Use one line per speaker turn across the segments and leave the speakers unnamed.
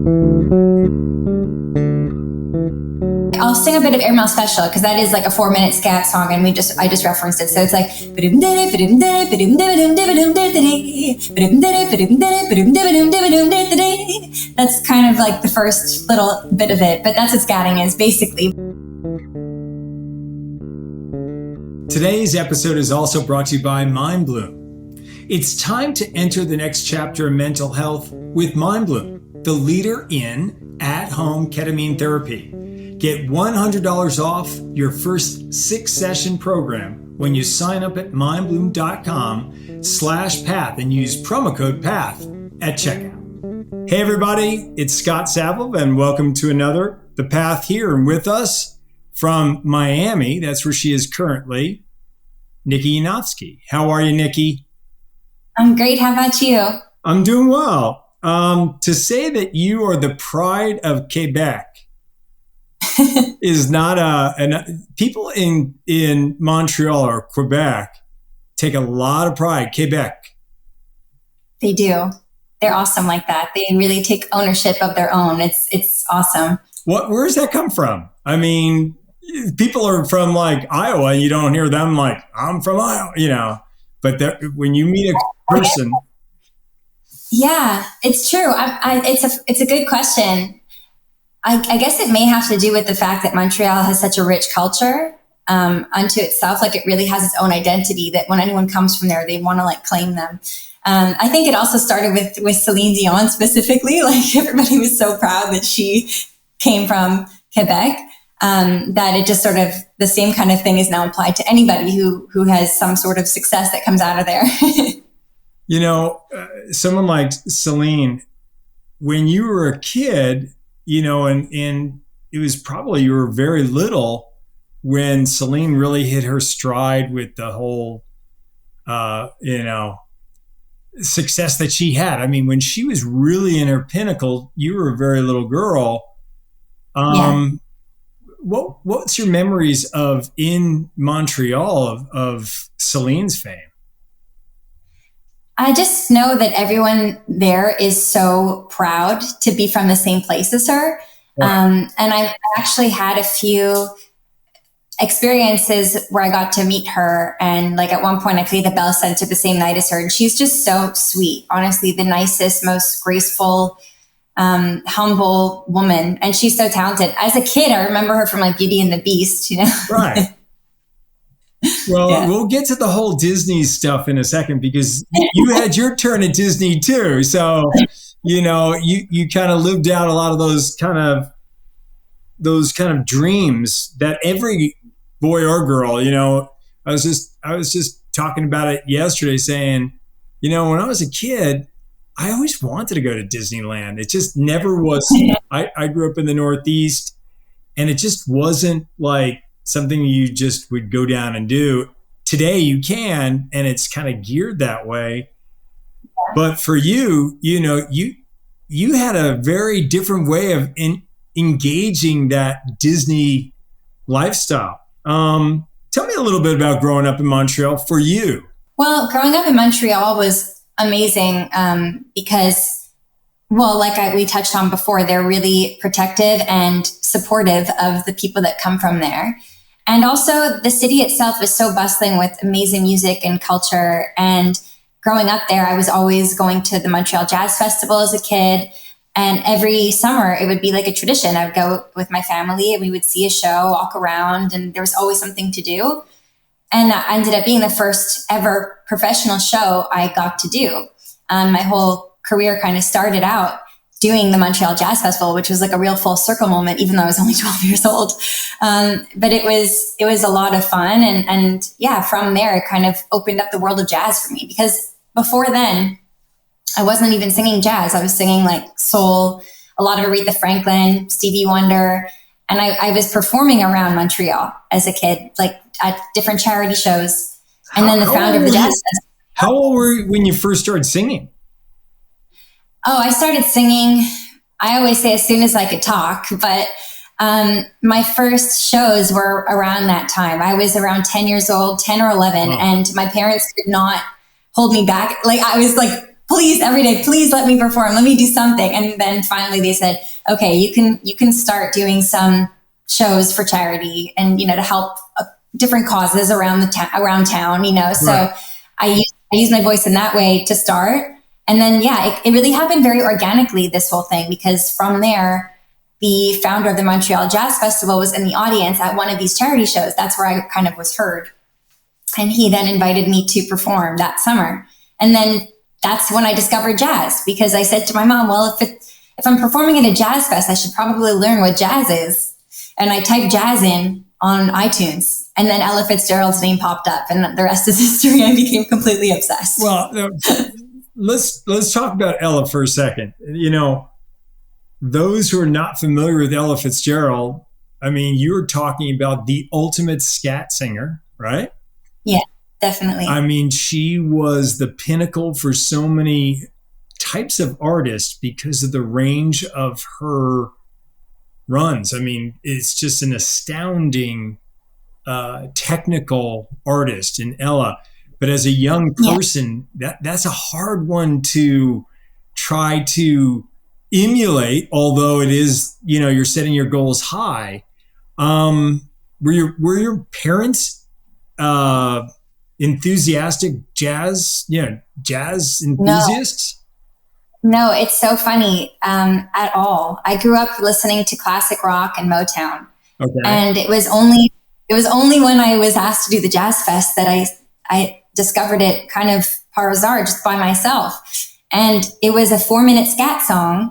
I'll sing a bit of Airmail Special because that is like a 4-minute scat song, and I just referenced it. So it's like that's kind of like the first little bit of it, but that's what scatting is basically.
Today's episode is also brought to you by MindBloom. It's time to enter the next chapter of mental health with MindBloom, the leader in at-home ketamine therapy. Get $100 off your first 6-session program when you sign up at mindbloom.com/path and use promo code PATH at checkout. Hey everybody, it's Scott Saville and welcome to another The Path here. And with us from Miami, that's where she is currently, Nikki Yanofsky. How are you, Nikki?
I'm great. How about you?
I'm doing well. To say that you are the pride of Quebec is not people in Montreal or Quebec take a lot of pride. Quebec.
They do. They're awesome like that. They really take ownership of their own. It's awesome.
Where does that come from? I mean, people are from like Iowa and you don't hear them like, I'm from Iowa, but when you meet a person.
Yeah, it's true. It's a good question. I guess it may have to do with the fact that Montreal has such a rich culture unto itself. Like it really has its own identity that when anyone comes from there, they want to like claim them. I think it also started with Celine Dion specifically. Like everybody was so proud that she came from Quebec that it just sort of the same kind of thing is now applied to anybody who has some sort of success that comes out of there.
Someone like Celine, when you were a kid, and it was probably you were very little when Celine really hit her stride with the whole, success that she had. I mean, when she was really in her pinnacle, you were a very little girl.
Yeah.
What's your memories of in Montreal of Celine's fame?
I just know that everyone there is so proud to be from the same place as her. And I've actually had a few experiences where I got to meet her. And like at one point I played the bell center the same night as her. And she's just so sweet, honestly, the nicest, most graceful, humble woman. And she's so talented. As a kid, I remember her from like Beauty and the Beast,
Right. Well, yeah. We'll get to the whole Disney stuff in a second because you had your turn at Disney too. So, you kind of lived out a lot of those kind of dreams that every boy or girl, I was just talking about it yesterday saying, when I was a kid, I always wanted to go to Disneyland. It just never was. I grew up in the Northeast and it just wasn't like something you just would go down and do. Today you can, and it's kind of geared that way. But for you, you had a very different way of engaging that Disney lifestyle. Tell me a little bit about growing up in Montreal for you.
Well, growing up in Montreal was amazing because, like we touched on before, they're really protective and supportive of the people that come from there. And also the city itself is so bustling with amazing music and culture. And growing up there, I was always going to the Montreal Jazz Festival as a kid. And every summer it would be like a tradition. I would go with my family and we would see a show, walk around, and there was always something to do. And that ended up being the first ever professional show I got to do. My whole career kind of started out doing the Montreal Jazz Festival, which was like a real full circle moment, even though I was only 12 years old. But it was a lot of fun. And yeah, from there, it kind of opened up the world of jazz for me because before then I wasn't even singing jazz. I was singing like soul, a lot of Aretha Franklin, Stevie Wonder. And I was performing around Montreal as a kid, like at different charity shows. And then the founder of the Jazz Festival.
How old were you when you first started singing?
Oh, I started singing, I always say as soon as I could talk, but my first shows were around that time. I was around 10 years old, 10 or 11, and my parents could not hold me back. Like I was like please, every day, please let me perform. Let me do something. And then finally they said, okay, you can start doing some shows for charity and, to help different causes around around town, So
Right.
I used my voice in that way to start. And then, it really happened very organically, this whole thing, because from there, the founder of the Montreal Jazz Festival was in the audience at one of these charity shows. That's where I kind of was heard. And he then invited me to perform that summer. And then that's when I discovered jazz, because I said to my mom, well, if I'm performing at a jazz fest, I should probably learn what jazz is. And I typed jazz in on iTunes, and then Ella Fitzgerald's name popped up, and the rest is history. I became completely obsessed.
Well, let's talk about Ella for a second. Those who are not familiar with Ella Fitzgerald, I mean, you're talking about the ultimate scat singer, right?
Yeah, definitely.
I mean, she was the pinnacle for so many types of artists because of the range of her runs. I mean, it's just an astounding technical artist in Ella. But as a young person, that's a hard one to try to emulate, although it is, you're setting your goals high. Were your parents enthusiastic jazz enthusiasts?
No, it's so funny at all. I grew up listening to classic rock and Motown.
Okay.
And it was only when I was asked to do the Jazz Fest that I discovered it kind of par hasard, just by myself. And it was a 4-minute scat song.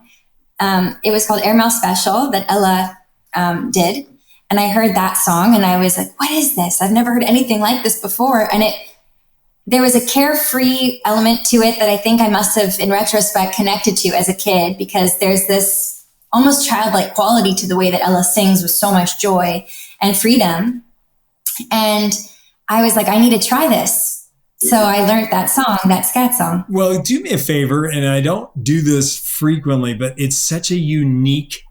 It was called Airmail Special that Ella did. And I heard that song and I was like, what is this? I've never heard anything like this before. And there was a carefree element to it that I think I must have, in retrospect, connected to as a kid, because there's this almost childlike quality to the way that Ella sings with so much joy and freedom. And I was like, I need to try this. So I learned that song, that scat song.
Well, do me a favor, and I don't do this frequently, but it's such a unique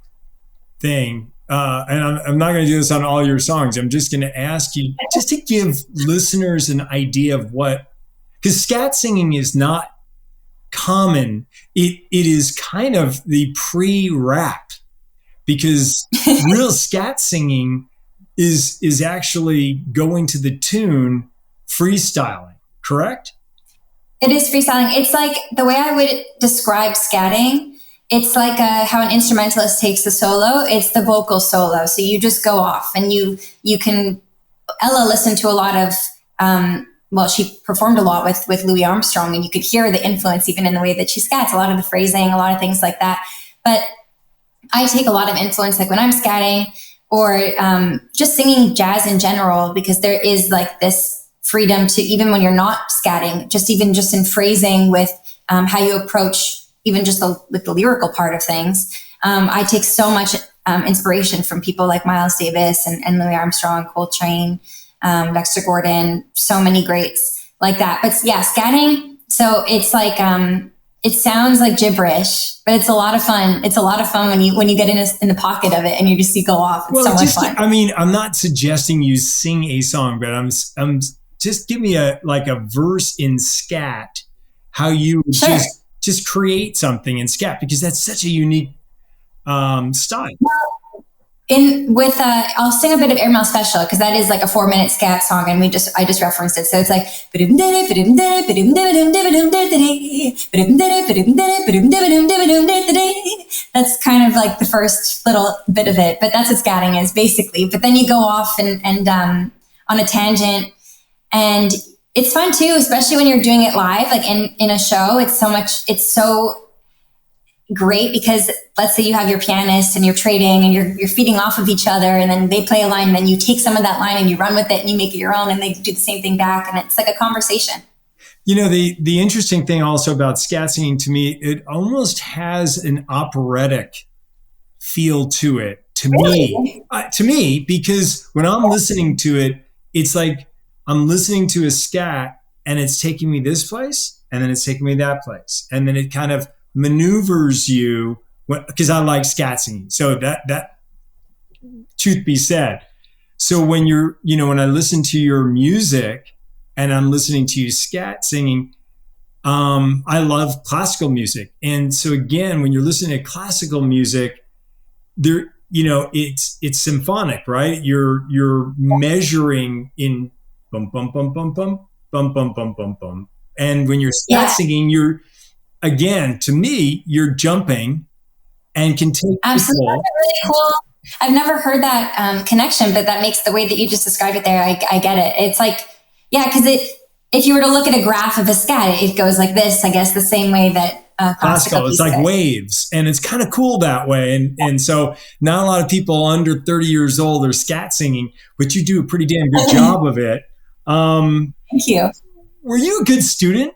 thing. And I'm not going to do this on all your songs. I'm just going to ask you just to give listeners an idea of because scat singing is not common. It is kind of the pre-rap, because real scat singing is actually going to the tune, freestyling, correct?
It is freestyling. It's like, the way I would describe scatting, it's like how an instrumentalist takes the solo. It's the vocal solo. So you just go off, and you can. Ella listened to a lot of. She performed a lot with Louis Armstrong, and you could hear the influence even in the way that she scats. A lot of the phrasing, a lot of things like that. But I take a lot of influence, like when I'm scatting or just singing jazz in general, because there is like this freedom to, even when you're not scatting, just in phrasing with how you approach even just the lyrical part of things. I take so much inspiration from people like Miles Davis and Louis Armstrong, Coltrane, Dexter Gordon, so many greats like that. But yeah, scatting. So it's like, it sounds like gibberish, but it's a lot of fun. It's a lot of fun when you get in the pocket of it and you go off. It's so much fun.
I mean, I'm not suggesting you sing a song, but I'm just give me a verse in scat, how you just create something in scat, because that's such a unique style.
I'll sing a bit of Airmail Special, because that is like a 4-minute scat song, and I just referenced it. So it's like that's kind of like the first little bit of it, but that's what scatting is basically. But then you go off and on a tangent, and it's fun too, especially when you're doing it live, like in a show. It's so great, because let's say you have your pianist and you're trading and you're feeding off of each other, and then they play a line, and then you take some of that line and you run with it and you make it your own, and they do the same thing back, and it's like a conversation.
The interesting thing also about scat singing, to me, it almost has an operatic feel to it. To me, because when I'm listening to it, it's like I'm listening to a scat, and it's taking me this place, and then it's taking me that place, and then it kind of maneuvers you, because I like scat singing. So that truth be said. So when when I listen to your music and I'm listening to you scat singing, I love classical music. And so again, when you're listening to classical music, there, it's symphonic, right? You're measuring in bum, bum, bum, bum, bum, bum, bum, bum, bum, bum. And when you're scat singing, you're, again, to me, you're jumping and can take
absolutely really cool. I've never heard that connection, but that makes the way that you just described it there. I get it. It's like, yeah, because if you were to look at a graph of a scat, it goes like this, I guess, the same way that classical.
It's like waves, and it's kind of cool that way. And so not a lot of people under 30 years old are scat singing, but you do a pretty damn good job of it.
Thank you.
Were you a good student?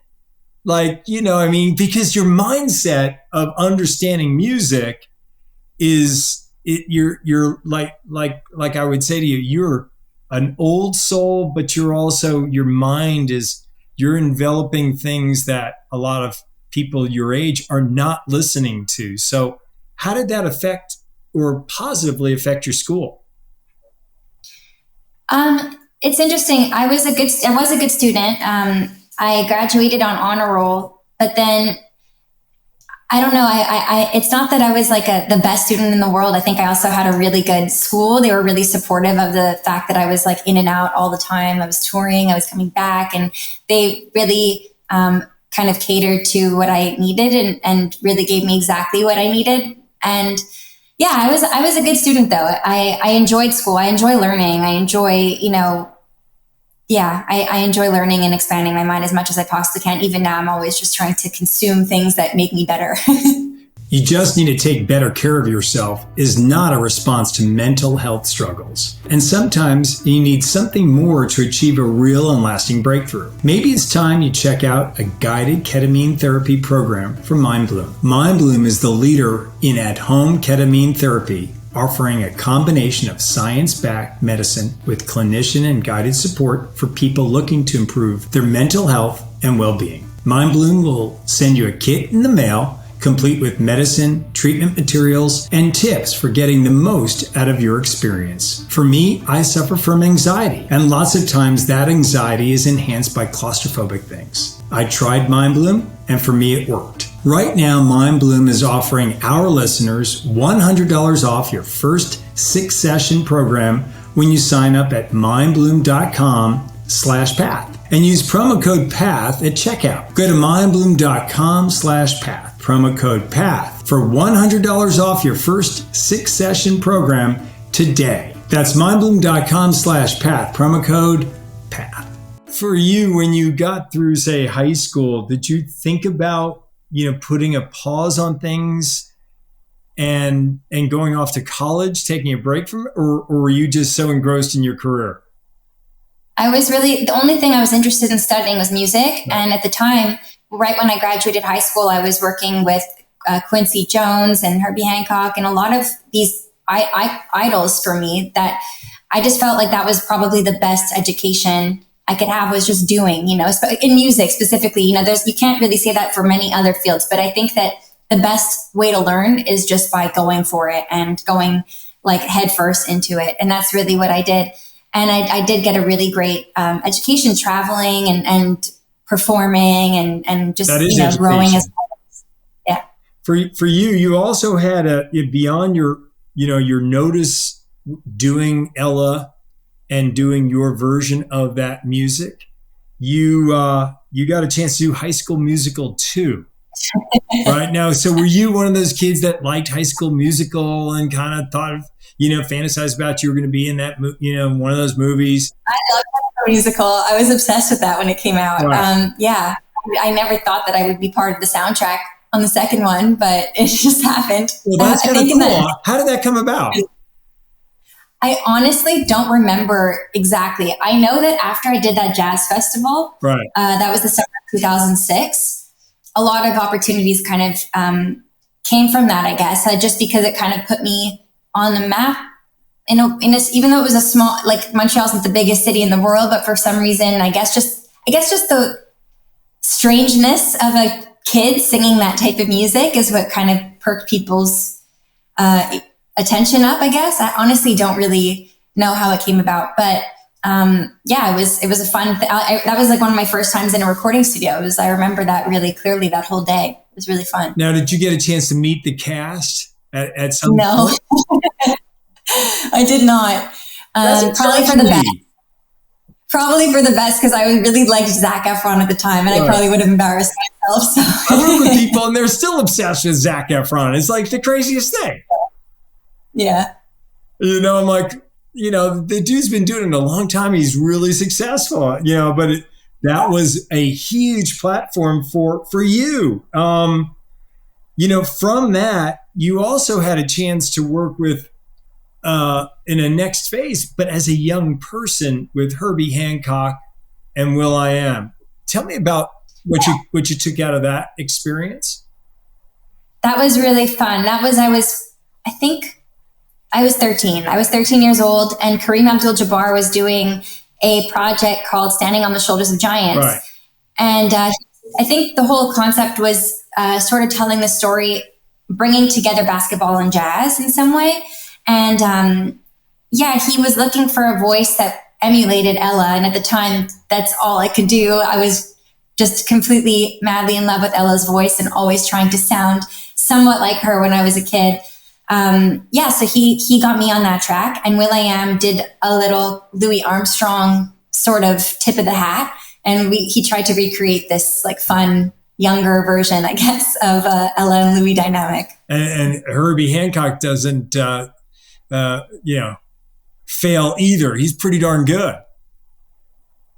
Like, because your mindset of understanding music you're like I would say to you, you're an old soul, but you're also, your mind you're enveloping things that a lot of people your age are not listening to. So how did that affect or positively affect your school?
It's interesting. I was a good student. I graduated on honor roll, but then I don't know. It's not that I was like the best student in the world. I think I also had a really good school. They were really supportive of the fact that I was like in and out all the time. I was touring, I was coming back, and they really kind of catered to what I needed and really gave me exactly what I needed. And yeah, I was a good student though. I enjoyed school. I enjoy learning. I enjoy, I enjoy learning and expanding my mind as much as I possibly can. Even now, I'm always just trying to consume things that make me better.
You just need to take better care of yourself is not a response to mental health struggles. And sometimes you need something more to achieve a real and lasting breakthrough. Maybe it's time you check out a guided ketamine therapy program from MindBloom. MindBloom is the leader in at-home ketamine therapy, offering a combination of science-backed medicine with clinician and guided support for people looking to improve their mental health and well-being. MindBloom will send you a kit in the mail, complete with medicine, treatment materials, and tips for getting the most out of your experience. For me, I suffer from anxiety, and lots of times that anxiety is enhanced by claustrophobic things. I tried MindBloom, and for me it worked. Right now, MindBloom is offering our listeners $100 off your first 6-session program when you sign up at mindbloom.com/path and use promo code PATH at checkout. Go to mindbloom.com/path. Promo code PATH for $100 off your first 6-session program today. That's mindbloom.com/path. Promo code PATH. For you, when you got through, say, high school, did you think about, putting a pause on things and going off to college, taking a break from it, or were you just so engrossed in your career?
The only thing I was interested in studying was music. Right. And at the time, right when I graduated high school, I was working with Quincy Jones and Herbie Hancock and a lot of these idols for me that I just felt like that was probably the best education I could have, was just doing, in music specifically. You can't really say that for many other fields, but I think that the best way to learn is just by going for it and going like head first into it. And that's really what I did. And I did get a really great education traveling and performing and just, growing as well. Yeah.
For you, you also had beyond your notice doing Ella and doing your version of that music, you got a chance to do High School Musical 2. Right now. So were you one of those kids that liked High School Musical and kind of thought of, fantasized about you were going to be in that, one of those movies?
I love High School Musical. I was obsessed with that when it came out. Right. I never thought that I would be part of the soundtrack on the second one, but it just happened.
Well, that's kind of cool. How did that come about?
I honestly don't remember exactly. I know that after I did that jazz festival,
right,
that was the summer of 2006, a lot of opportunities kind of came from that, I guess, just because it kind of put me on the map. Even though it was a small, like Montreal's not the biggest city in the world, but for some reason, I guess just the strangeness of a kid singing that type of music is what kind of perked people's attention up, I guess. I honestly don't really know how it came about, but yeah, it was a fun that was like one of my first times in a recording studio. I remember that really clearly, that whole day. It was really fun.
Now, did you get a chance to meet the cast at some
No,
point?
I did not. Probably for the best. Probably for the best, because I really liked Zac Efron at the time, and I probably would have embarrassed myself. So.
I work with people, and they're still obsessed with Zac Efron. It's like the craziest thing.
Yeah.
You know, I'm like, you know, the dude's been doing it a long time. He's really successful, you know, but that was a huge platform for you. You know, from that, you also had a chance to work with in a next phase, but as a young person with Herbie Hancock and will.i.am. Tell me about what you took out of that experience.
That was really fun. I think I was 13. I was 13 years old, and Kareem Abdul-Jabbar was doing a project called Standing on the Shoulders of Giants. Right. And I think the whole concept was sort of telling the story, bringing together basketball and jazz in some way. And yeah, he was looking for a voice that emulated Ella. And at the time, that's all I could do. I was just completely madly in love with Ella's voice and always trying to sound somewhat like her when I was a kid. Yeah, so he got me on that track, and will.i.am did a little Louis Armstrong sort of tip of the hat. And he tried to recreate this like fun, younger version, I guess, of Ella and Louis dynamic.
And Herbie Hancock doesn't, you know, fail either. He's pretty darn good.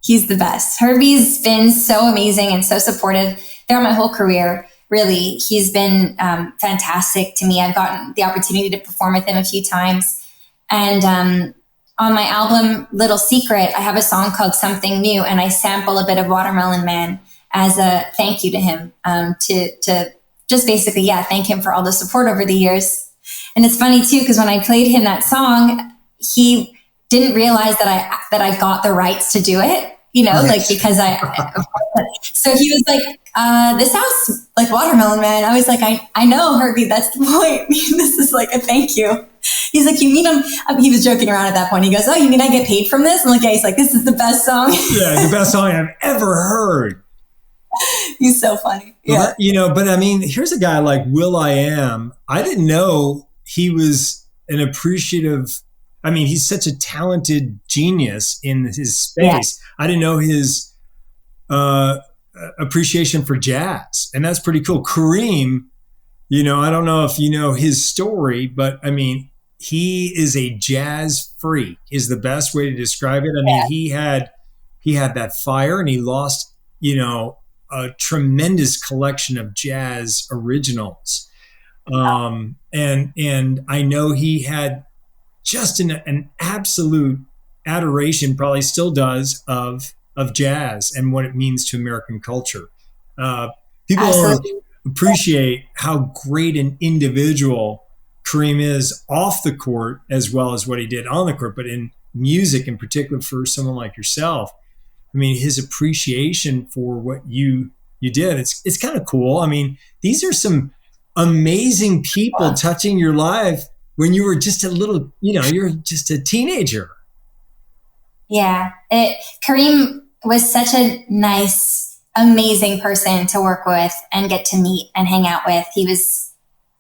He's the best. Herbie's been so amazing and so supportive throughout my whole career. Really, he's been fantastic to me. I've gotten the opportunity to perform with him a few times. And on my album, Little Secret, I have a song called Something New, and I sample a bit of Watermelon Man as a thank you to him, to just basically, thank him for all the support over the years. And it's funny too, because when I played him that song, he didn't realize that I got the rights to do it, you know, like, because so he was like, this sounds like Watermelon Man. I was like, I know, Herbie, that's the point. This is like a thank you. He's like, you mean he was joking around at that point. He goes, oh, you mean I get paid from this? I'm like, yeah. He's like, this is the best song.
Yeah, the best song I've ever heard.
He's so funny.
Yeah. Well, you know, but I mean, here's a guy like will.i.am. I didn't know he was an appreciative. I mean, he's such a talented genius in his space. Yeah. I didn't know his appreciation for jazz. And that's pretty cool. Kareem, you know, I don't know if you know his story, but I mean, he is a jazz freak is the best way to describe it. I mean, he had that fire, and he lost, you know, a tremendous collection of jazz originals. And I know he had just an absolute adoration, probably still does, of jazz and what it means to American culture. People don't appreciate how great an individual Kareem is off the court, as well as what he did on the court, but in music in particular, for someone like yourself. I mean, his appreciation for what you did, it's kind of cool. I mean, these are some amazing people touching your life when you were just a little, you know, you're just a teenager. Yeah.
Kareem was such a nice, amazing person to work with and get to meet and hang out with. He is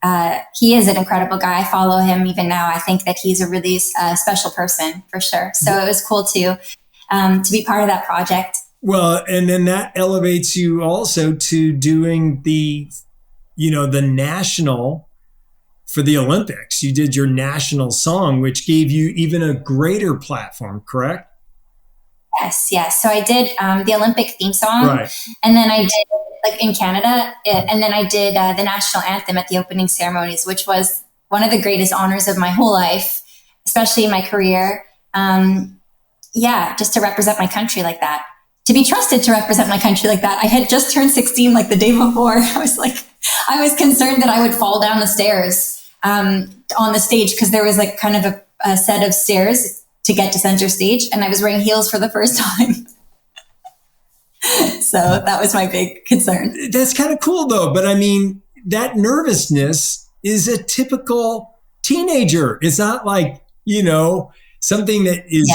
an incredible guy. I follow him even now. I think that he's a really special person for sure. So it was cool to be part of that project.
Well, and then that elevates you also to doing the national for the Olympics. You did your national song, which gave you even a greater platform, correct?
Yes. So I did the Olympic theme song, right. And then I did, like in Canada, and then I did the national anthem at the opening ceremonies, which was one of the greatest honors of my whole life, especially in my career. Just to represent my country like that, to be trusted to represent my country like that. I had just turned 16 like the day before. I was concerned that I would fall down the stairs on the stage, because there was like kind of a set of stairs to get to center stage, and I was wearing heels for the first time. So that was my big concern.
That's kind of cool though. But I mean, that nervousness is a typical teenager. It's not like, you know, something that is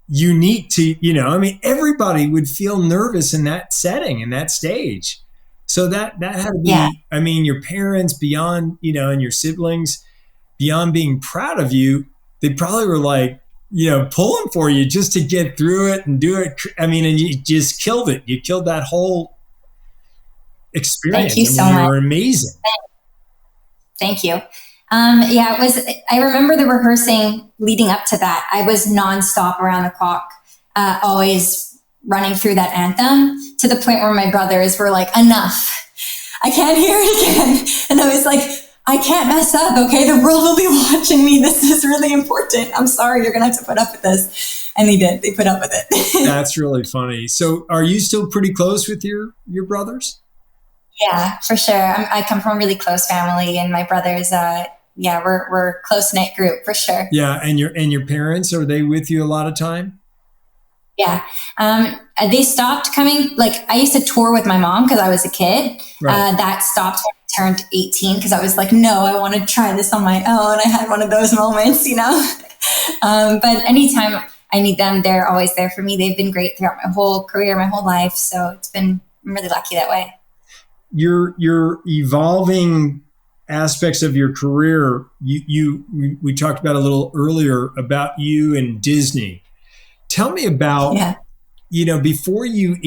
unique to, I mean, everybody would feel nervous in that setting, in that stage. So that had to
Yeah.
be, I mean, your parents beyond, and your siblings beyond being proud of you, they probably were like, pulling for you just to get through it and do it. I mean, and you just killed it. You killed that whole experience.
Thank you so
You
much.
were amazing.
Thank you. Yeah, it was. I remember the rehearsing leading up to that. I was nonstop around the clock, always running through that anthem to the point where my brothers were like, "Enough! I can't hear it again." And I was like, "I can't mess up. Okay, the world will be watching me. This is really important. I'm sorry, you're gonna have to put up with this." And they did. They put up with it.
That's really funny. So, are you still pretty close with your brothers?
Yeah, for sure. I come from a really close family, and my brothers, we're a close knit group for sure.
Yeah, and your parents, are they with you a lot of time?
Yeah, they stopped coming. Like I used to tour with my mom because I was a kid.
Right.
That stopped when I turned 18 because I was like, no, I want to try this on my own. I had one of those moments, But anytime I need them, they're always there for me. They've been great throughout my whole career, my whole life. So I'm really lucky that way.
Your evolving aspects of your career, we talked about a little earlier about you and Disney. Tell me about, before you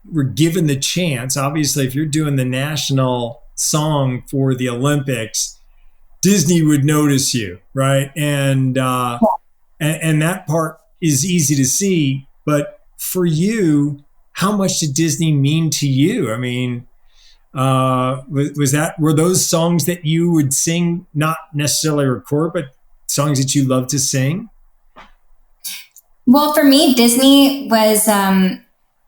were given the chance, obviously, if you're doing the national song for the Olympics, Disney would notice you, right? And that part is easy to see. But for you, how much did Disney mean to you? I mean, were those songs that you would sing, not necessarily record, but songs that you love to sing?
Well, for me, Disney was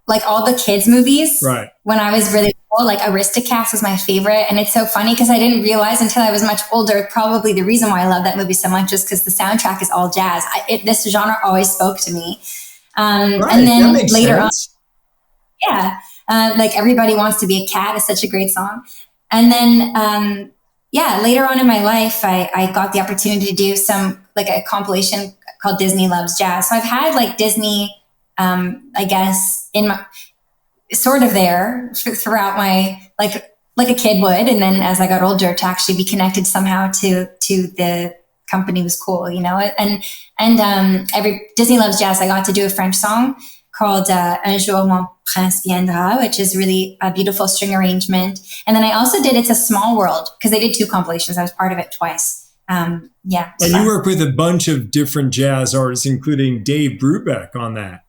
like all the kids movies.
Right.
When I was really cool, like Aristocats was my favorite. And it's so funny because I didn't realize until I was much older, probably the reason why I love that movie so much is because the soundtrack is all jazz. This genre always spoke to me.
Right.
And then
that makes
later
sense.
on, like Everybody Wants to Be a Cat is such a great song. And then, later on in my life, I got the opportunity to do a compilation called Disney Loves Jazz. So I've had like Disney, I guess, in my sort of there throughout my like a kid would, and then as I got older, to actually be connected somehow to the company was cool, And every Disney Loves Jazz, I got to do a French song called Un jour mon prince viendra, which is really a beautiful string arrangement. And then I also did It's a Small World because they did 2 compilations. I was part of it twice.
And you work with a bunch of different jazz artists, including Dave Brubeck on that.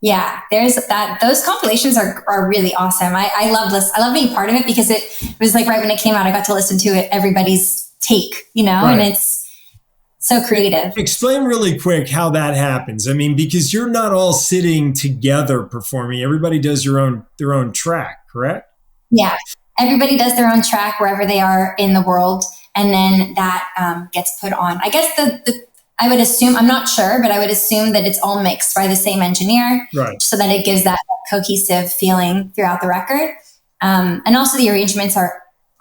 Yeah, there's that. Those compilations are really awesome. I love being part of it because it was like right when it came out, I got to listen to it, everybody's take,
Right.
And it's so creative.
Explain really quick how that happens. I mean, because you're not all sitting together performing. Everybody does their own track, correct?
Yeah, everybody does their own track wherever they are in the world. And then that gets put on. I guess I would assume, I'm not sure, but I would assume that it's all mixed by the same engineer,
right?
So that it gives that cohesive feeling throughout the record. And also the arrangements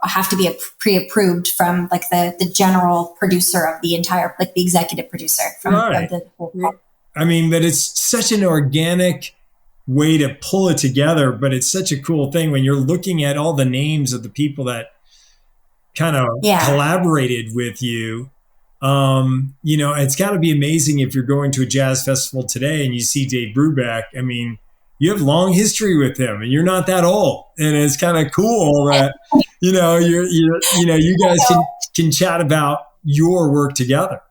have to be pre-approved from like the general producer of the entire, like the executive producer from
right.
the whole.
I mean, but it's such an organic way to pull it together, but it's such a cool thing when you're looking at all the names of the people that kind of collaborated with you. It's got to be amazing if you're going to a jazz festival today and you see Dave Brubeck. I mean, you have long history with him and you're not that old, and it's kind of cool that, you guys can chat about your work together.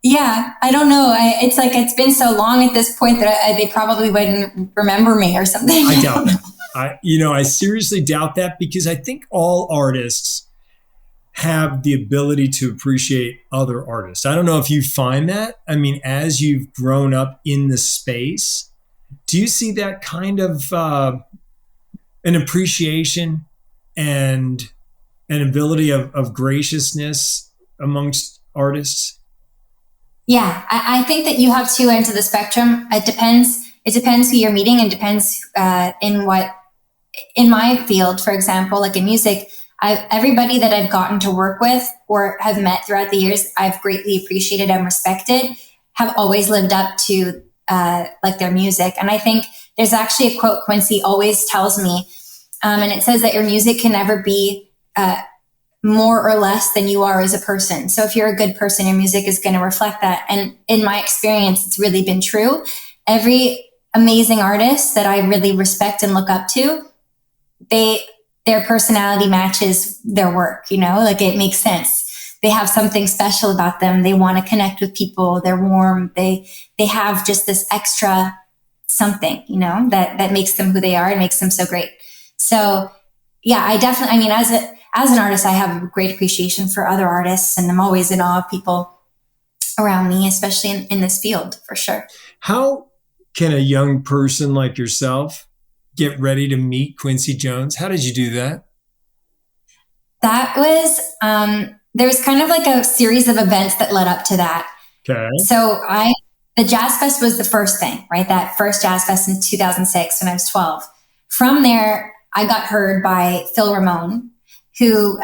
Yeah, I don't know. It's like it's been so long at this point that they probably wouldn't remember me or something.
I doubt it. I seriously doubt that because I think all artists have the ability to appreciate other artists. I don't know if you find that. I mean, as you've grown up in the space, do you see that kind of an appreciation and an ability of graciousness amongst artists?
Yeah, I think that you have 2 ends of the spectrum. It depends who you're meeting, and depends in my field, for example, like in music, everybody that I've gotten to work with or have met throughout the years, I've greatly appreciated and respected. have always lived up to like their music. And I think there's actually a quote Quincy always tells me, and it says that your music can never be more or less than you are as a person. So if you're a good person, your music is going to reflect that. And in my experience, it's really been true. Every amazing artist that I really respect and look up to, their personality matches their work, like it makes sense. They have something special about them. They want to connect with people. They're warm. They have just this extra something, that makes them who they are and makes them so great. So yeah, I mean, as an artist, I have a great appreciation for other artists, and I'm always in awe of people around me, especially in this field, for sure.
How can a young person like yourself get ready to meet Quincy Jones? How did you do that?
That was, there was kind of like a series of events that led up to that.
Okay.
So the Jazz Fest was the first thing, right? That first Jazz Fest in 2006 when I was 12. From there, I got heard by Phil Ramone, who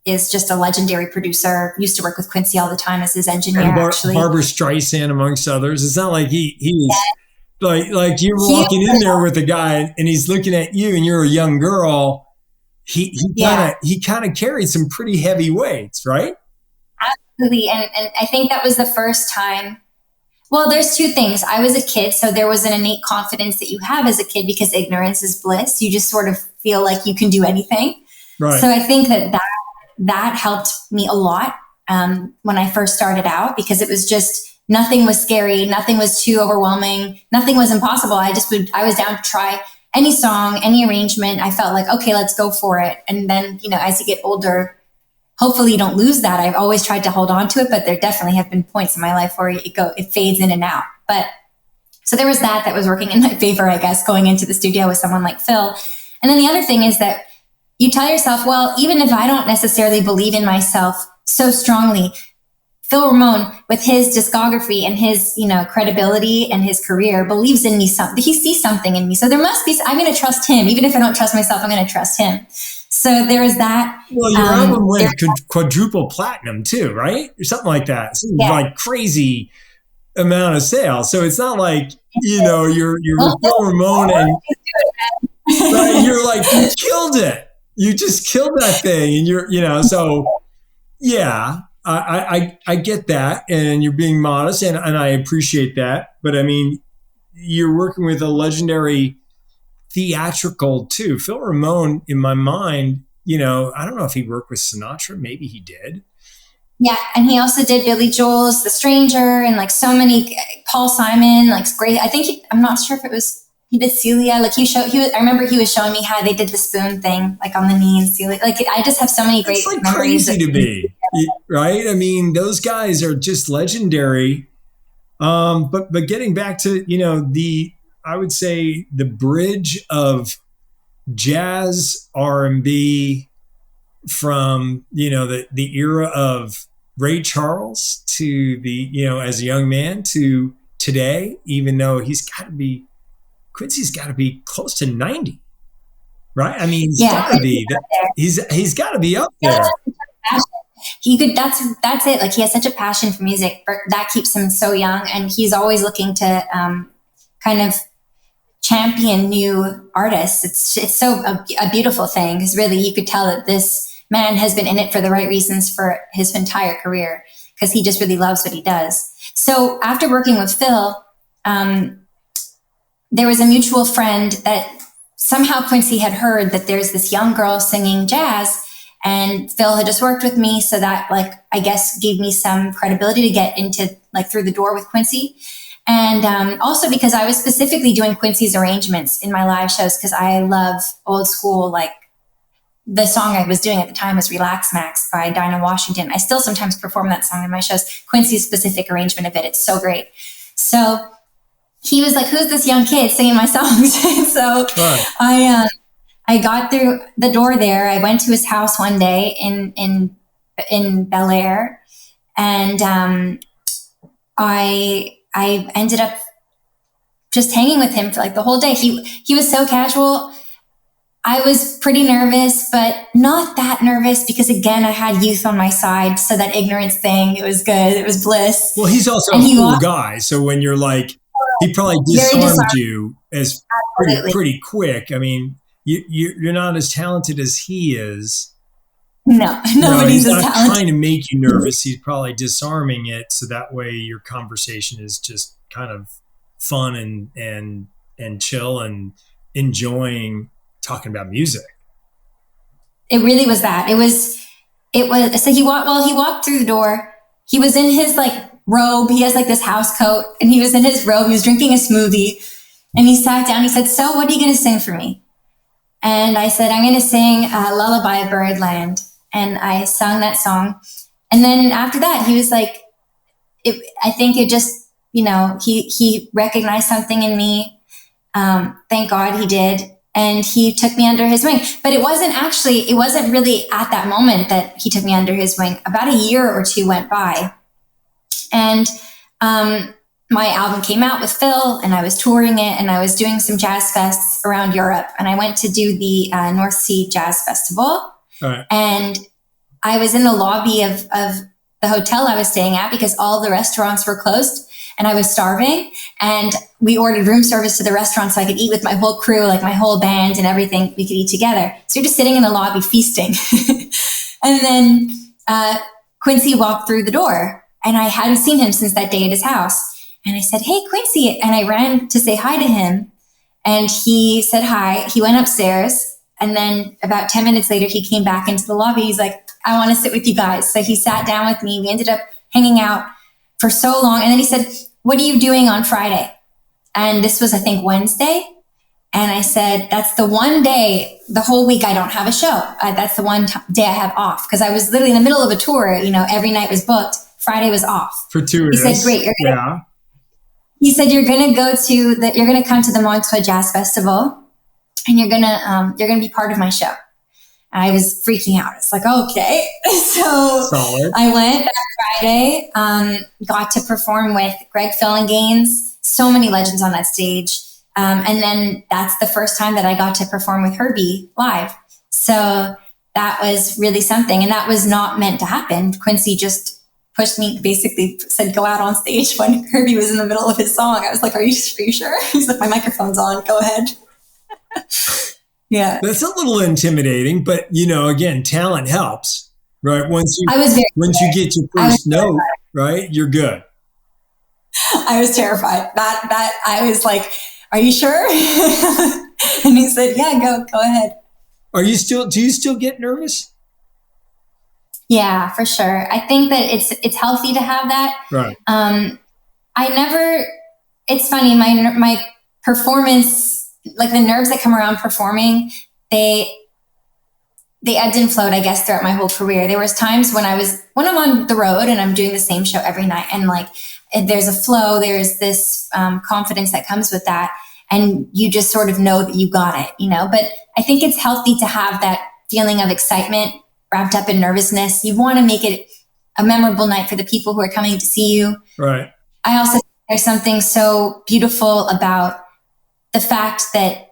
is just a legendary producer, used to work with Quincy all the time as his engineer, actually.
Barbara Streisand, amongst others. It's not like he was like you're walking in there with a guy and he's looking at you and you're a young girl. He kind of carried some pretty heavy weights, right?
Absolutely. And I think that was the first time. Well, there's two things. I was a kid, so there was an innate confidence that you have as a kid because ignorance is bliss. You just sort of feel like you can do anything.
Right.
So I think that helped me a lot when I first started out, because it was just, nothing was scary. Nothing was too overwhelming. Nothing was impossible. I was down to try any song, any arrangement. I felt like, okay, let's go for it. And then, as you get older, hopefully you don't lose that. I've always tried to hold on to it, but there definitely have been points in my life where it fades in and out. But so there was that was working in my favor, I guess, going into the studio with someone like Phil. And then the other thing is that you tell yourself, well, even if I don't necessarily believe in myself so strongly, Phil Ramone, with his discography and his, credibility and his career, believes in me. He sees something in me. So there must be, I'm going to trust him. Even if I don't trust myself, I'm going to trust him. So there was that.
Well, your album went quadruple platinum too, right? Or something like that. Like crazy amount of sales. So it's not like, you're with Phil Ramone and right, you're like, you killed it. You just killed that thing. And so yeah, I get that. And you're being modest and I appreciate that. But I mean, you're working with a legendary theatrical too. Phil Ramone, in my mind, I don't know if he worked with Sinatra. Maybe he did.
Yeah, and he also did Billy Joel's The Stranger and like so many, Paul Simon, like great. I think I'm not sure if it was, he did Celia. Like I remember he was showing me how they did the spoon thing, like on the knee and Celia. Like I just have so many great memories.
Crazy to me, right? I mean, those guys are just legendary. But getting back to, I would say the bridge of jazz R&B from, the era of Ray Charles to the, as a young man to today, even though Quincy's got to be close to 90, right? I mean, he's got to be. He's got to be up there.
That's it. Like he has such a passion for music that keeps him so young, and he's always looking to kind of champion new artists. It's so a beautiful thing, because really you could tell that this man has been in it for the right reasons for his entire career, because he just really loves what he does. So after working with Phil, there was a mutual friend that somehow Quincy had heard that there's this young girl singing jazz, and Phil had just worked with me. So that, like, I guess gave me some credibility to get into, like, through the door with Quincy. And also because I was specifically doing Quincy's arrangements in my live shows, because I love old school, like the song I was doing at the time was Relax Max by Dinah Washington. I still sometimes perform that song in my shows, Quincy's specific arrangement of it. It's so great. So he was like, who's this young kid singing my songs? So right. I got through the door there. I went to his house one day in Bel Air, and I ended up just hanging with him for like the whole day. He was so casual. I was pretty nervous, but not that nervous because, again, I had youth on my side. So that ignorance thing, it was good. It was bliss.
Well, he's also a cool guy. So when you're like, he probably disarmed you as pretty quick. I mean, you're not as talented as he is.
No, nobody's
he's
as
not
talented.
trying to make you nervous. He's probably disarming it. So that way your conversation is just kind of fun and chill and enjoying talking about music.
It really was that. It was, so he walked through the door. He was in his like robe. He has like this house coat and he was in his robe. He was drinking a smoothie and he sat down. He said, "So what are you going to sing for me?" And I said, "I'm going to sing Lullaby of Birdland." And I sung that song. And then after that, he was like, I think it just, he recognized something in me. Thank God he did. And he took me under his wing. But it wasn't really at that moment that he took me under his wing. About a year or two went by. And my album came out with Phil, and I was touring it, and I was doing some jazz fests around Europe. And I went to do the North Sea Jazz Festival.
Right.
And I was in the lobby of the hotel I was staying at because all the restaurants were closed and I was starving. And we ordered room service to the restaurant so I could eat with my whole crew, like my whole band and everything. We could eat together. So you're just sitting in the lobby feasting. And then Quincy walked through the door and I hadn't seen him since that day at his house. And I said, "Hey, Quincy." And I ran to say hi to him. And he said hi. He went upstairs. And then about 10 minutes later, he came back into the lobby. He's like, "I want to sit with you guys." So he sat down with me. We ended up hanging out for so long. And then he said, "What are you doing on Friday?" And this was, I think, Wednesday. And I said, "That's the one day, the whole week I don't have a show. That's the one day I have off." Because I was literally in the middle of a tour. Every night was booked. Friday was off.
Fortuitous.
He said, "Great. He said, you're going to come to the Montreux Jazz Festival. And you're gonna be part of my show." And I was freaking out. It's like, okay. So
solid.
I went that Friday, got to perform with Greg Gaines, so many legends on that stage. And then that's the first time that I got to perform with Herbie live. So that was really something. And that was not meant to happen. Quincy just pushed me, basically said, "Go out on stage," when Herbie was in the middle of his song. I was like, are you sure? He's like, "My microphone's on. Go ahead." Yeah,
that's a little intimidating, but again, talent helps, right? Once you get your first note, right, you're good.
I was terrified. That I was like, "Are you sure?" And he said, "Yeah, go ahead."
Do you still get nervous?
Yeah, for sure. I think that it's healthy to have that.
Right.
It's funny, my performance, like the nerves that come around performing, they ebbed and flowed, I guess, throughout my whole career. There was times when I'm on the road and I'm doing the same show every night, and like there's a flow, there's this confidence that comes with that, and you just sort of know that you got it, But I think it's healthy to have that feeling of excitement wrapped up in nervousness. You want to make it a memorable night for the people who are coming to see you.
Right.
I also think there's something so beautiful about the fact that,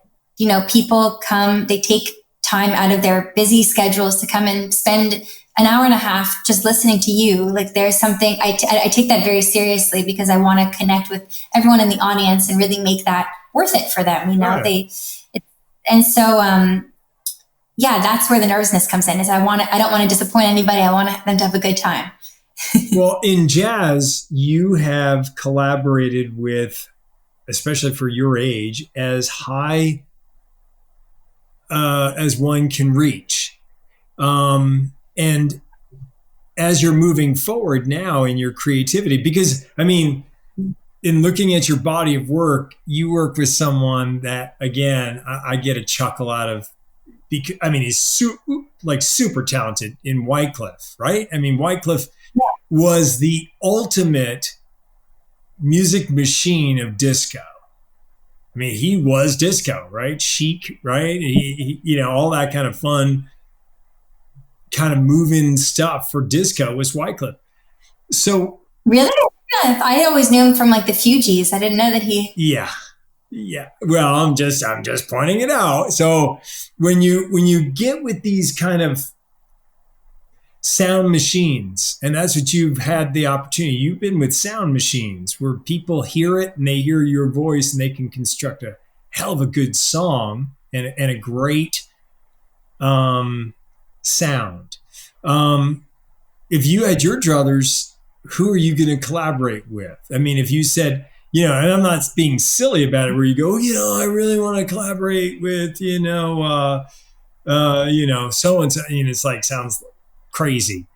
people come, they take time out of their busy schedules to come and spend an hour and a half just listening to you. Like there's something, I take that very seriously because I want to connect with everyone in the audience and really make that worth it for them.
Right.
Yeah, that's where the nervousness comes in, is I don't want to disappoint anybody. I want them to have a good time.
Well, in jazz, you have collaborated with, especially for your age, as high as one can reach. And as you're moving forward now in your creativity, because in looking at your body of work, you work with someone that, again, I get a chuckle out of, because he's super talented in Wycliffe, right? Wycliffe was the ultimate music machine of disco. He was disco, right? Chic, right? He all that kind of fun, kind of moving stuff for disco was Wycliffe. So
really, I always knew him from like the Fugees. I didn't know that he.
Yeah, Yeah. Well, I'm just pointing it out. So when you get with these kind of sound machines, and that's what you've had the opportunity. You've been with sound machines where people hear it and they hear your voice and they can construct a hell of a good song and a great sound. If you had your druthers, who are you going to collaborate with? I mean, if you said, and I'm not being silly about it, where you go, I really want to collaborate with, so and so, it's like sounds crazy.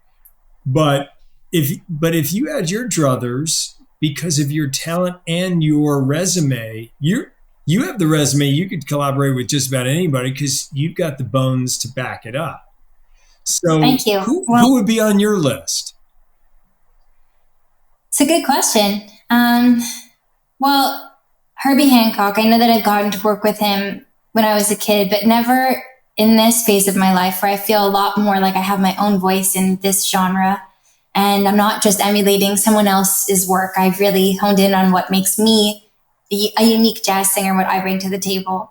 But if you had your druthers because of your talent and your resume, you have the resume. You could collaborate with just about anybody because you've got the bones to back it up. So
Thank you.
who would be on your list?
It's a good question. Well, Herbie Hancock, I know that I've gotten to work with him when I was a kid, but never in this phase of my life where I feel a lot more like I have my own voice in this genre. And I'm not just emulating someone else's work. I've really honed in on what makes me a unique jazz singer, what I bring to the table.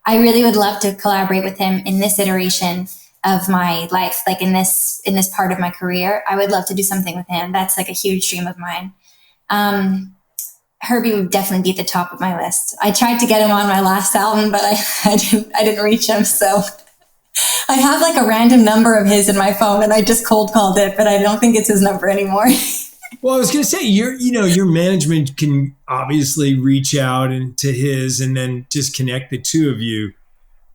I really would love to collaborate with him in this iteration of my life, like in this part of my career. I would love to do something with him. That's like a huge dream of mine. Herbie would definitely be at the top of my list. I tried to get him on my last album, but I didn't reach him. So I have like a random number of his in my phone, and I just cold called it, but I don't think it's his number anymore.
Well, I was going to say, your management can obviously reach out to his and then just connect the two of you.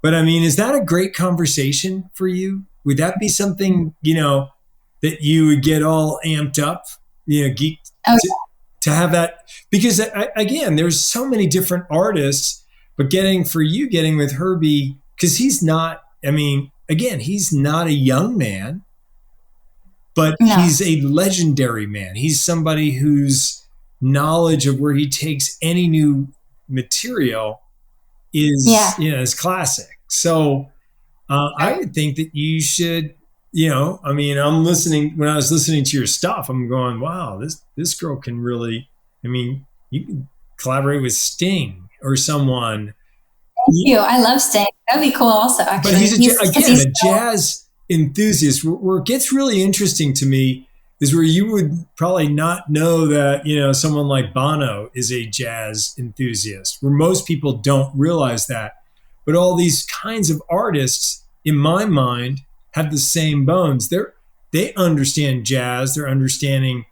But I mean, is that a great conversation for you? Would that be something, that you would get all amped up, geeked to have that? Because again, there's so many different artists, but getting with Herbie, because he's not, again, he's not a young man, but
No.
he's a legendary man. He's somebody whose knowledge of where he takes any new material is classic. So I would think that you should, I'm listening, when I was listening to your stuff, I'm going, wow, this girl can really, you can collaborate with Sting or someone.
Thank you. I love Sting. That'd be cool also, actually.
But he's a jazz enthusiast. Where it gets really interesting to me is where you would probably not know that, someone like Bono is a jazz enthusiast, where most people don't realize that. But all these kinds of artists, in my mind, have the same bones. They understand jazz. They're understanding,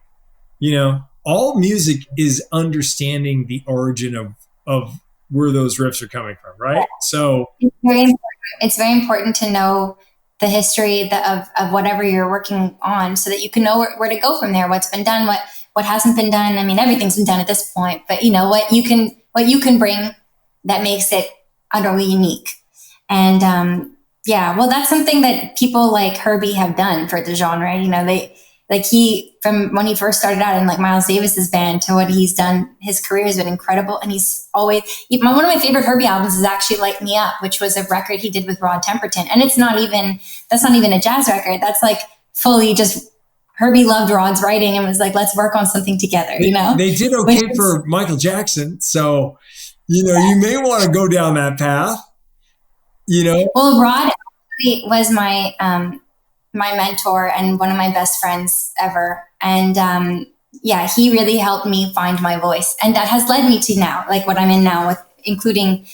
all music is understanding the origin of where those riffs are coming from, right?
Yeah.
So
it's very important to know the history of whatever you're working on, so that you can know where to go from there. What's been done, what hasn't been done. Everything's been done at this point, but what you can bring that makes it utterly unique. And well, that's something that people like Herbie have done for the genre. He, from when he first started out in like Miles Davis's band to what he's done, his career has been incredible. And he's always, one of my favorite Herbie albums is actually Light Me Up, which was a record he did with Rod Temperton. And that's not even a jazz record. That's like fully just Herbie loved Rod's writing and was like, let's work on something together,
They did okay for Michael Jackson. So, you may want to go down that path,
Well, Rod actually was my mentor and one of my best friends ever. And he really helped me find my voice. And that has led me to now, like what I'm in now, with including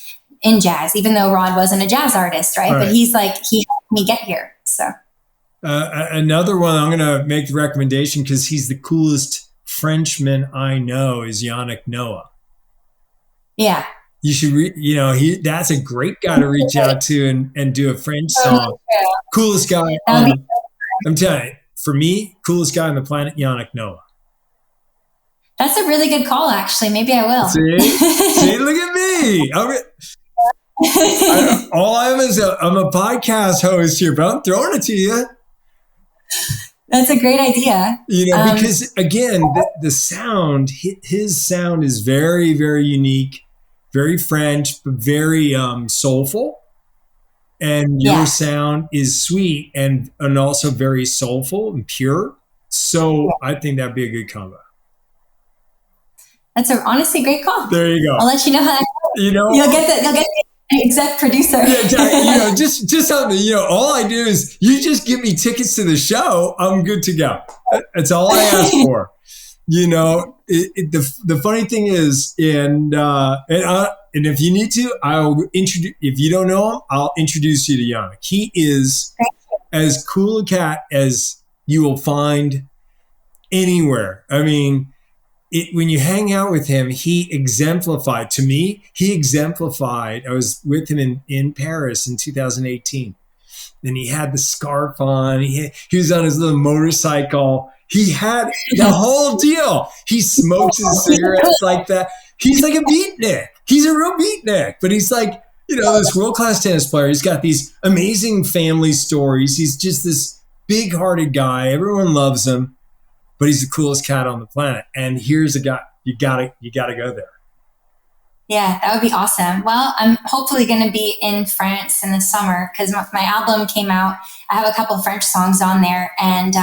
in jazz, even though Rod wasn't a jazz artist, right? But he helped me get here. So
another one, I'm going to make the recommendation because he's the coolest Frenchman I know, is Yannick Noah.
Yeah.
You should that's a great guy to reach out to and do a French song. Coolest guy. I'm telling you, for me, coolest guy on the planet, Yannick Noah.
That's a really good call, actually. Maybe I will.
See, look at me. All I am is I'm a podcast host here, but I'm throwing it to you.
That's a great idea.
Because again, the sound, his sound is very, very unique, very French, but very soulful. And your sound is sweet and also very soulful and pure. So I think that'd be a good combo.
That's an honestly great call.
There you go.
I'll let you know how that You'll get the exec producer.
Just something, all I do is you just give me tickets to the show. I'm good to go. That's all I ask for. The funny thing is, and if you need to, I'll introduce, if you don't know him, I'll introduce you to Yannick. He is as cool a cat as you will find anywhere. I mean, when you hang out with him, he exemplified, I was with him in Paris in 2018. And he had the scarf on. He was on his little motorcycle. He had the whole deal. He smokes his cigarettes like that. He's like a beatnik. He's a real beatnik. But he's like, this world-class tennis player. He's got these amazing family stories. He's just this big-hearted guy. Everyone loves him. But he's the coolest cat on the planet. And here's a guy, you gotta go there.
Yeah, that would be awesome. Well, I'm hopefully going to be in France in the summer because my album came out. I have a couple of French songs on there, and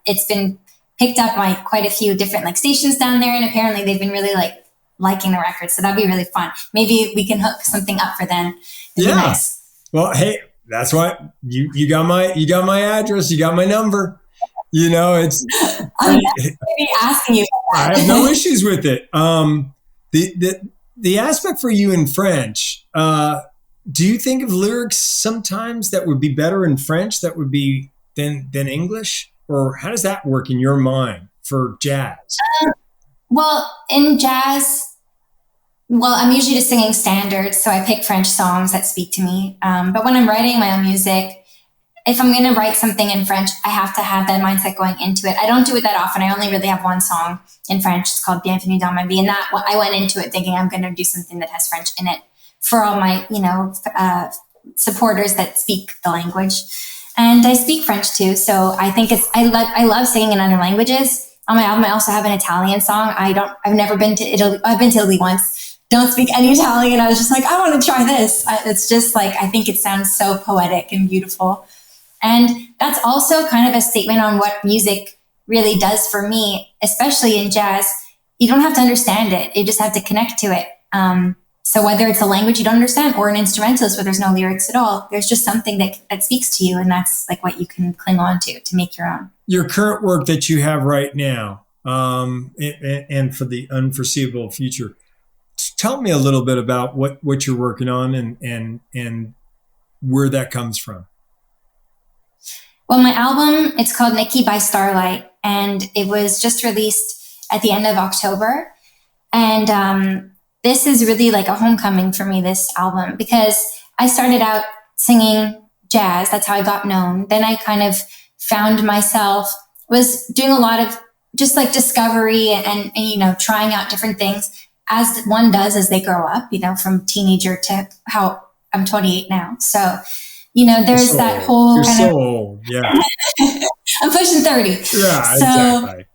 it's been picked up by quite a few different stations down there. And apparently they've been really liking the record. So that'd be really fun. Maybe we can hook something up for then. It'd be nice.
Well, hey, that's why you got my address. You got my number. It's.
I'm maybe asking you.
I have no issues with it. The aspect for you in French, do you think of lyrics sometimes that would be better in French that would be than English? Or how does that work in your mind for jazz?
Well, in jazz, I'm usually just singing standards. So I pick French songs that speak to me. But when I'm writing my own music, if I'm going to write something in French, I have to have that mindset going into it. I don't do it that often. I only really have one song in French. It's called Bienvenue dans ma vie. And I went into it thinking I'm going to do something that has French in it for all my, supporters that speak the language. And I speak French too. So I think I love singing in other languages. On my album, I also have an Italian song. I've never been to Italy. I've been to Italy once. Don't speak any Italian. I was just like, I want to try this. It's just I think it sounds so poetic and beautiful. And that's also kind of a statement on what music really does for me, especially in jazz. You don't have to understand it. You just have to connect to it. So whether it's a language you don't understand or an instrumentalist where there's no lyrics at all, there's just something that speaks to you. And that's what you can cling on to make your own.
Your current work that you have right now, and for the unforeseeable future, tell me a little bit about what you're working on and where that comes from.
Well, my album, it's called Nikki by Starlight, and it was just released at the end of October. And this is really a homecoming for me, this album, because I started out singing jazz. That's how I got known. Then I kind of found myself, was doing a lot of just discovery and trying out different things as one does as they grow up, from teenager to how I'm 28 now. So there's that whole
You're so old. Yeah.
I'm pushing 30.
Yeah, exactly.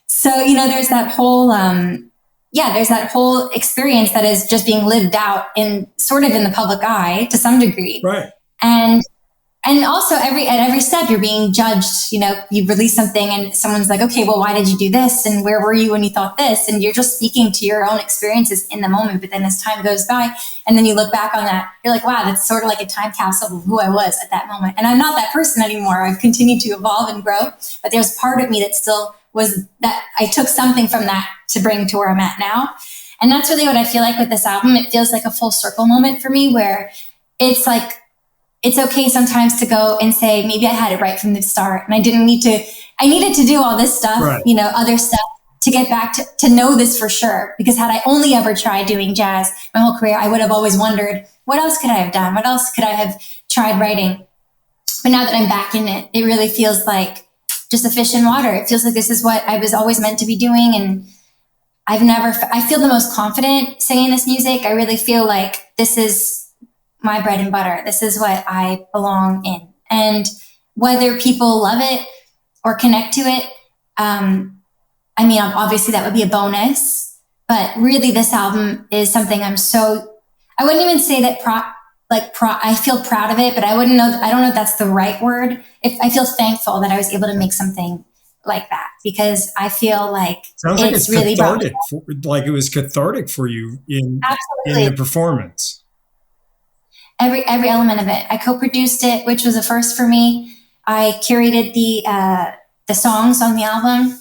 So, there's that whole, there's that whole experience that is just being lived out in the public eye to some degree.
Right.
And also at every step you're being judged. You release something and someone's like, okay, well, why did you do this? And where were you when you thought this? And you're just speaking to your own experiences in the moment. But then as time goes by and then you look back on that, you're like, wow, that's sort of like a time capsule of who I was at that moment. And I'm not that person anymore. I've continued to evolve and grow, but there's part of me that still was that I took something from that to bring to where I'm at now. And that's really what I feel like with this album. It feels like a full circle moment for me where it's it's okay sometimes to go and say, maybe I had it right from the start and I needed to do all this stuff,
right.
Other stuff to get back to know this for sure. Because had I only ever tried doing jazz my whole career, I would have always wondered, what else could I have done? What else could I have tried writing? But now that I'm back in it, it really feels like just a fish in water. It feels like this is what I was always meant to be doing. And I feel the most confident singing this music. I really feel like this is my bread and butter. This is what I belong in. And whether people love it or connect to it, obviously that would be a bonus, but really this album is something I wouldn't even say that I feel proud of it, but I don't know if that's the right word. I feel thankful that I was able to make something like that, because I feel like
Sounds like
it's
it's
really brought me
cathartic, like it was cathartic for you in the
absolutely
performance.
every element of it. I co-produced it, which was a first for me. I curated the songs on the album.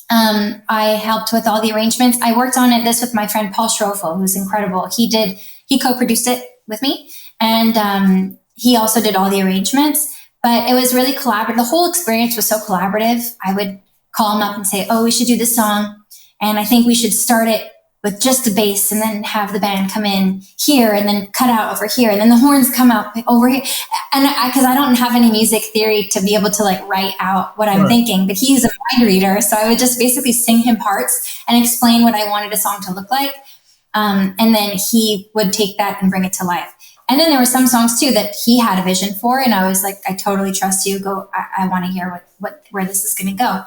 I helped with all the arrangements. I worked on this with my friend Paul Schroeffel, who's incredible. He co-produced it with me, and he also did all the arrangements. But it was really collaborative. The whole experience was so collaborative. I would call him up and say, "Oh, we should do this song, and I think we should start it with just the bass, and then have the band come in here, and then cut out over here, and then the horns come out over here." And because I don't have any music theory to be able to like write out what I'm
Right.
thinking, but he's a mind reader, so I would just basically sing him parts and explain what I wanted a song to look like, and then he would take that and bring it to life. And then there were some songs too that he had a vision for, and I was like, "I totally trust you. Go. I want to hear where this is going to go."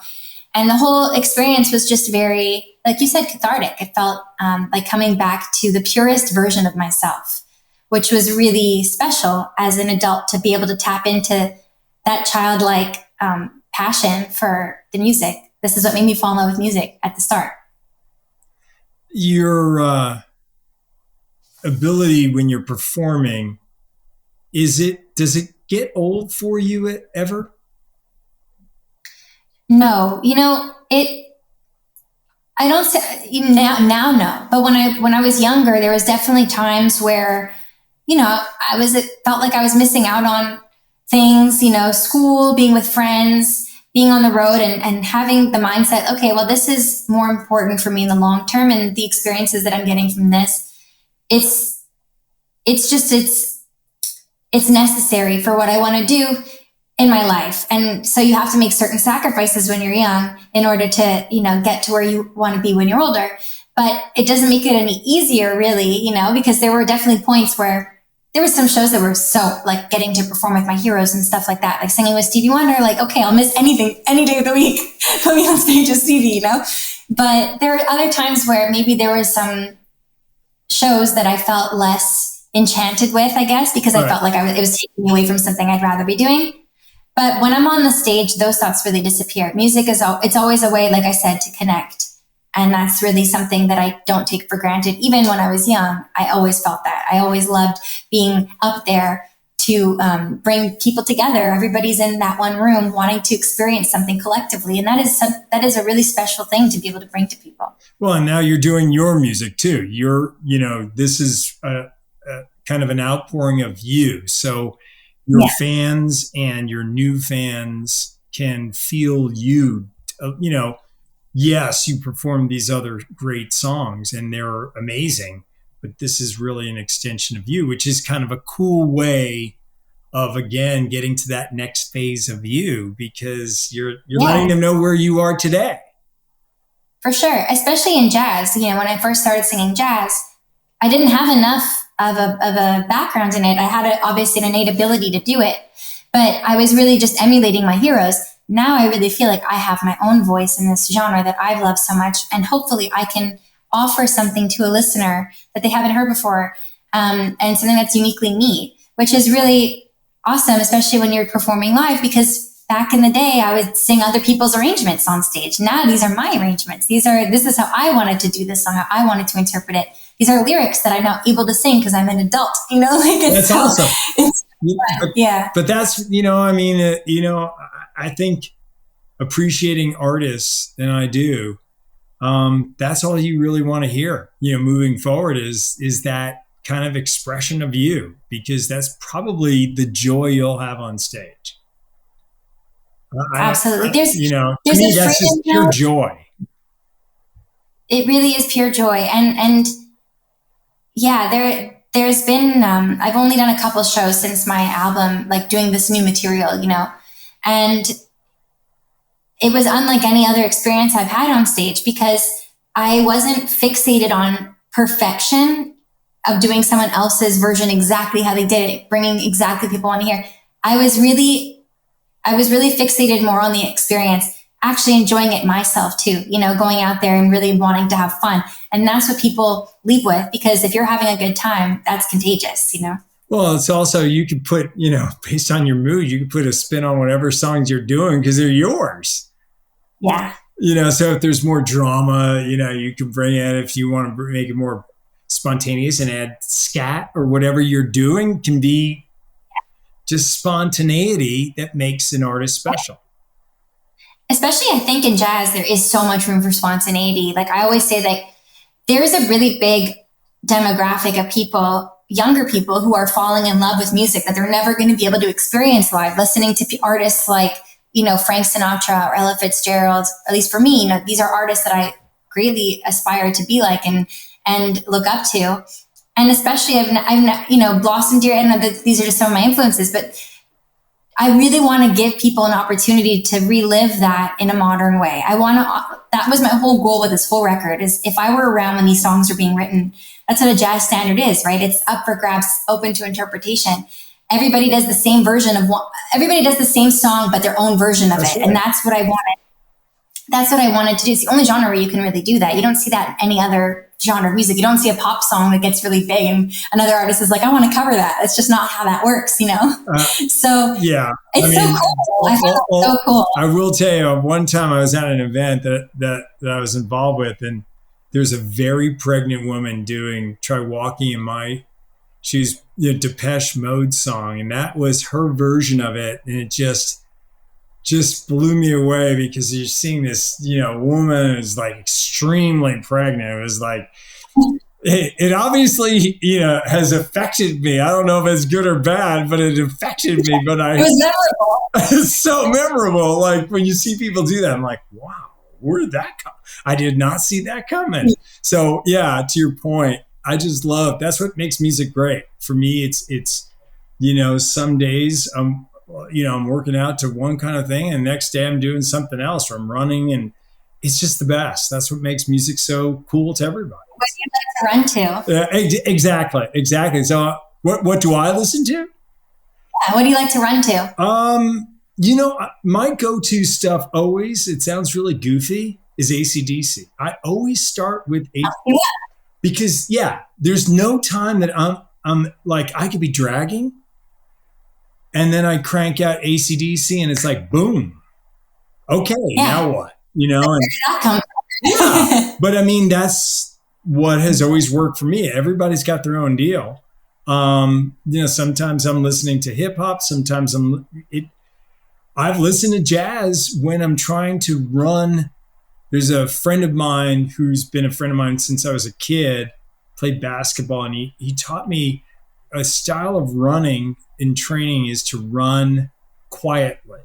And the whole experience was just very, like you said, cathartic. It felt like coming back to the purest version of myself, which was really special as an adult to be able to tap into that childlike passion for the music. This is what made me fall in love with music at the start.
Your ability when you're performing, does it get old for you ever?
No, I don't say now, no. But when I was younger, there was definitely times where, it felt like I was missing out on things, school, being with friends, being on the road, and having the mindset, okay, well, this is more important for me in the long term, and the experiences that I'm getting from this, it's necessary for what I want to do in my life. And so you have to make certain sacrifices when you're young in order to, get to where you want to be when you're older. But it doesn't make it any easier really, because there were definitely points where there were some shows that were so like getting to perform with my heroes and stuff like that, like singing with Stevie Wonder, like, okay, I'll miss anything, any day of the week, put me on stage with Stevie, But there are other times where maybe there was some shows that I felt less enchanted with, I guess, because I felt like it was taking me away from something I'd rather be doing. But when I'm on the stage, those thoughts really disappear. Music it's always a way, like I said, to connect. And that's really something that I don't take for granted. Even when I was young, I always felt that. I always loved being up there to bring people together. Everybody's in that one room wanting to experience something collectively. And that is a really special thing to be able to bring to people.
Well, and now you're doing your music too. This is a kind of an outpouring of you. So your fans and your new fans can feel you. Yes, you perform these other great songs and they're amazing, but this is really an extension of you, which is kind of a cool way of, again, getting to that next phase of you, because you're letting them know where you are today.
For sure, especially in jazz. When I first started singing jazz, I didn't have enough of a background in it. I had obviously an innate ability to do it, but I was really just emulating my heroes. Now I really feel like I have my own voice in this genre that I've loved so much, and hopefully I can offer something to a listener that they haven't heard before, and something that's uniquely me, which is really awesome, especially when you're performing live, because back in the day, I would sing other people's arrangements on stage. Now these are my arrangements. This is how I wanted to do this song, how I wanted to interpret it. These are lyrics that I'm now able to sing because I'm an adult,
That's awesome.
But
that's, I think appreciating artists, and I do, that's all you really want to hear, moving forward is that kind of expression of you, because that's probably the joy you'll have on stage.
Absolutely.
To me, that's just pure joy.
It really is pure joy. And there's been, I've only done a couple shows since my album, like doing this new material, and it was unlike any other experience I've had on stage, because I wasn't fixated on perfection of doing someone else's version exactly how they did it, bringing exactly people on here. I was really fixated more on the experience, actually enjoying it myself too, going out there and really wanting to have fun. And that's what people leave with, because if you're having a good time, that's contagious,
Well, it's also, you can put, based on your mood, you can put a spin on whatever songs you're doing because they're yours.
Yeah.
So if there's more drama, you can bring it. If you want to make it more spontaneous and add scat or whatever you're doing, can be just spontaneity that makes an artist special.
Especially, I think in jazz, there is so much room for spontaneity. Like I always say that there's a really big demographic of people, younger people, who are falling in love with music that they're never going to be able to experience live, listening to artists like, Frank Sinatra or Ella Fitzgerald. At least for me, these are artists that I greatly aspire to be like and look up to. And especially I've blossomed here. And these are just some of my influences, but I really want to give people an opportunity to relive that in a modern way. That was my whole goal with this whole record, is if I were around when these songs were being written, that's what a jazz standard is, right? It's up for grabs, open to interpretation. Everybody does the same everybody does the same song, but their own version of it. Right. And that's what I wanted. That's what I wanted to do. It's the only genre where you can really do that. You don't see that in any other genre of music. You don't see a pop song that gets really big and another artist is like, I want to cover that. It's just not how that works, So
yeah,
it's so cool. I found it so cool.
I will tell you, one time I was at an event that I was involved with, and there's a very pregnant woman Try Walking in My, she's Depeche Mode song, and that was her version of it, and it just blew me away, because you're seeing this, woman who's like extremely pregnant. It was like, it obviously, has affected me. I don't know if it's good or bad, but it affected me. But
it was memorable.
It's so memorable. Like when you see people do that, I'm like, wow, where did that come? I did not see that coming. So yeah, to your point, I just love, that's what makes music great. For me, it's some days I'm working out to one kind of thing, and the next day I'm doing something else, or I'm running, and it's just the best. That's what makes music so cool to everybody.
What do you like to run
to? Exactly. So what do I listen to?
What do you like to run to?
My go-to stuff always, it sounds really goofy, is AC/DC. I always start with AC/DC because there's no time that I'm like, I could be dragging, and then I crank out AC/DC, and it's like, boom. Okay, now what? But I mean, that's what has always worked for me. Everybody's got their own deal. Sometimes I'm listening to hip hop. Sometimes I've listened to jazz when I'm trying to run. There's a friend of mine who's been a friend of mine since I was a kid, played basketball, and he taught me a style of running in training is to run quietly.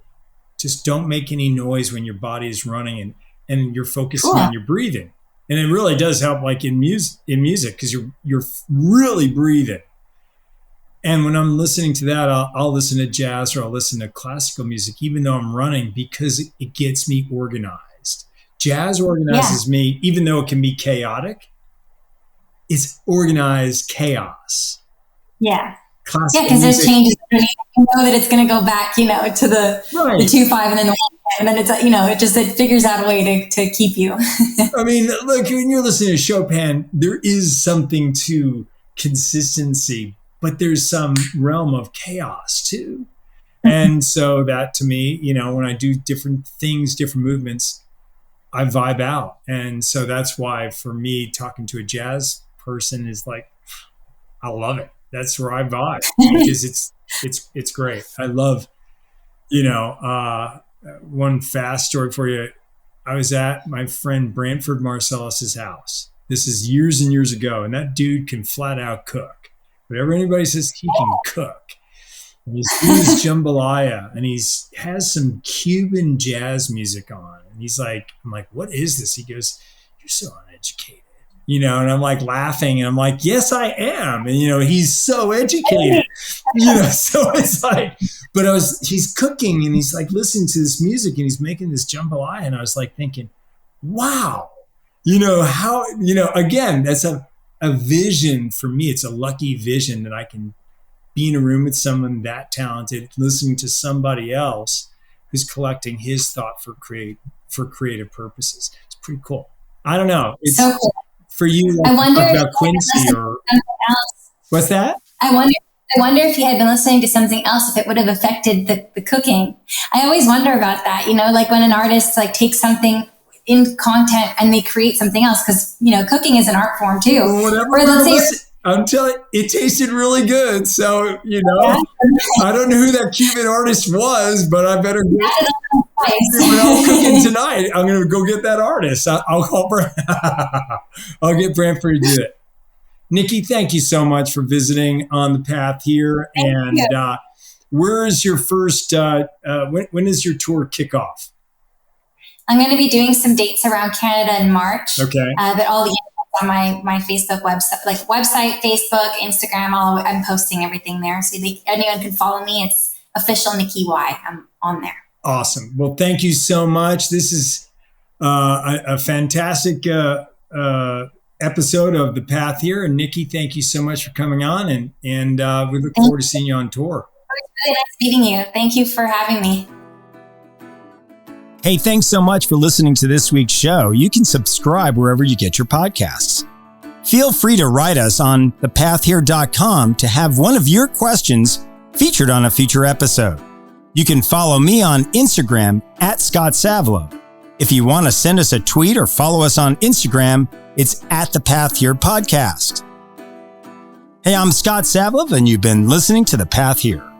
Just don't make any noise when your body is running, and you're focusing on your breathing. And it really does help, like in music, because you're really breathing. And when I'm listening to that, I'll listen to jazz or I'll listen to classical music, even though I'm running, because it gets me organized. Jazz organizes me, even though it can be chaotic. It's organized chaos.
Yeah.
Classical
because there's changes. You know that it's going to go back, to the 2/5 and then the 1, and then it's, it figures out a way to keep you.
I mean, look, when you're listening to Chopin, there is something to consistency, but there's some realm of chaos too. And so that, to me, when I do different things, different movements, I vibe out. And so that's why, for me, talking to a jazz person is like, I love it. That's where I vibe, because it's great. I love, one fast story for you. I was at my friend Brantford Marcellus's house. This is years and years ago, and that dude can flat out cook. Whatever anybody says, he can cook. And he's doing his jambalaya, and has some Cuban jazz music on. And I'm like, what is this? He goes, you're so uneducated. And I'm like laughing, and I'm like, yes, I am. And, he's so educated, so it's like, but he's cooking, and he's like listening to this music, and he's making this jambalaya. And I was like thinking, wow, how, again, that's a vision for me. It's a lucky vision that I can be in a room with someone that talented, listening to somebody else who's collecting his thought for creative purposes. It's pretty cool. I don't know. It's so cool. For you,
I wonder
about Quincy or what's that?
I wonder I wonder if he had been listening to something else, if it would have affected the cooking. I always wonder about that, like when an artist like takes something in content and they create something else, because, cooking is an art form too.
Well, whatever. I'm telling you, it tasted really good. So, I don't know who that Cuban artist was, but I better go. When I'm cooking tonight, I'm going to go get that artist. I'll call Brent. I'll get Brantford to do it. Nikki, thank you so much for visiting On the Path here. And where is your first, when is your tour kickoff?
I'm going to be doing some dates around Canada in March.
Okay.
But all the info on my Facebook website, Facebook, Instagram, I'm posting everything there. So anyone can follow me. It's official Nikki Y. I'm on there. Awesome.
Well, thank you so much. This is a fantastic episode of The Path here. And Nikki, thank you so much for coming on. And we look forward to seeing you on tour.
It was really nice meeting you. Thank you for having me.
Hey, thanks so much for listening to this week's show. You can subscribe wherever you get your podcasts. Feel free to write us on thepathhere.com to have one of your questions featured on a future episode. You can follow me on Instagram @ScottSavlo. If you want to send us a tweet or follow us on Instagram, it's @thepathhere podcast. Hey, I'm Scott Savlov, and you've been listening to The Path Here.